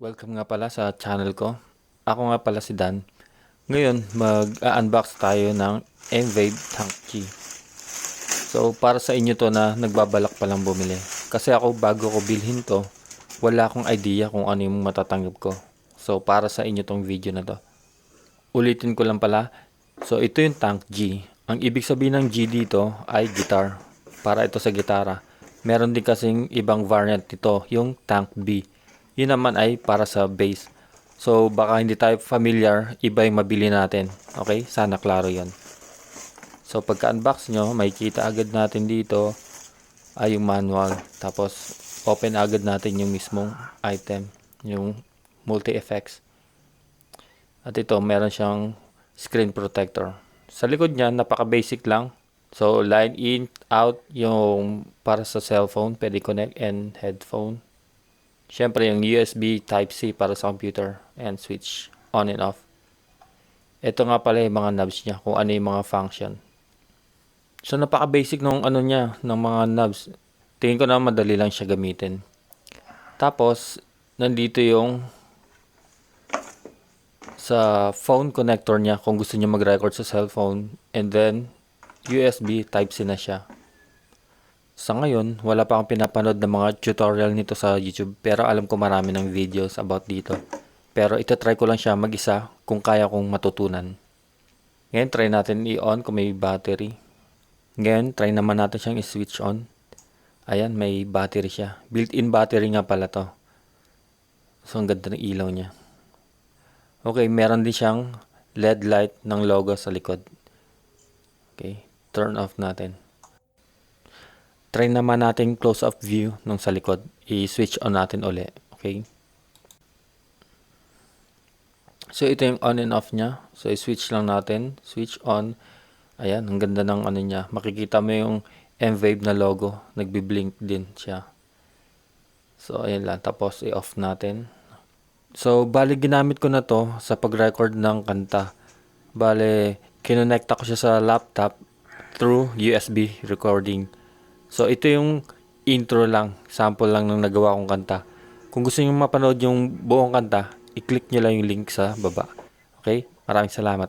Welcome nga pala sa channel ko. Ako nga pala si Dan. Ngayon, mag-unbox tayo ng Envade Tank G. So, para sa inyo to na nagbabalak pa lang bumili. Kasi ako, bago ko bilhin to, wala akong idea kung ano yung matatanggap ko. So, para sa inyo tong video na to. Ulitin ko lang pala. So, ito yung Tank G. Ang ibig sabihin ng G dito ay guitar. Para ito sa gitara. Meron din kasing ibang variant nito, yung Tank B. Yun naman ay para sa bass. So, baka hindi tayo familiar, iba yung mabili natin. Okay? Sana klaro yan. So, pagka-unbox nyo, makikita agad natin dito ay yung manual. Tapos, open agad natin yung mismong item. Yung multi-effects. At ito, meron siyang screen protector. Sa likod niya, napaka-basic lang. So, line in, out, yung para sa cellphone, pwede connect and headphone. Siyempre, yung USB Type-C para sa computer and switch on and off. Ito nga pala yung mga knobs niya, kung ano yung mga function. So, napaka-basic nung ano niya, ng mga knobs. Tingin ko na madali lang siya gamitin. Tapos, nandito yung sa phone connector niya kung gusto niya mag-record sa cellphone. And then, USB Type-C na siya. Sa ngayon, wala pa akong pinapanood ng mga tutorial nito sa YouTube, pero alam ko marami ng videos about dito. Pero itatry ko lang siya mag-isa kung kaya kong matutunan. Ngayon, try natin i-on kung may battery. Ngayon, try naman natin siyang i-switch on. Ayan, may battery siya. Built-in battery nga pala to. So, ang ganda ng ilaw niya. Okay, meron din siyang LED light ng logo sa likod. Okay, turn off natin. Try naman natin close-up view nung sa likod. I-switch on natin uli. Okay. So, ito yung on and off niya. So, i-switch lang natin. Switch on. Ayan, ang ganda ng ano niya. Makikita mo yung Envade na logo. Nagbi-blink din siya. So, ayan lang. Tapos, i-off natin. So, bali ginamit ko na to sa pag-record ng kanta. Bali, kinonekta ko siya sa laptop through USB recording. So, ito yung intro lang. Sample lang ng nagawa kong kanta. Kung gusto niyo mapanood yung buong kanta, i-click nyo lang yung link sa baba. Okay? Maraming salamat.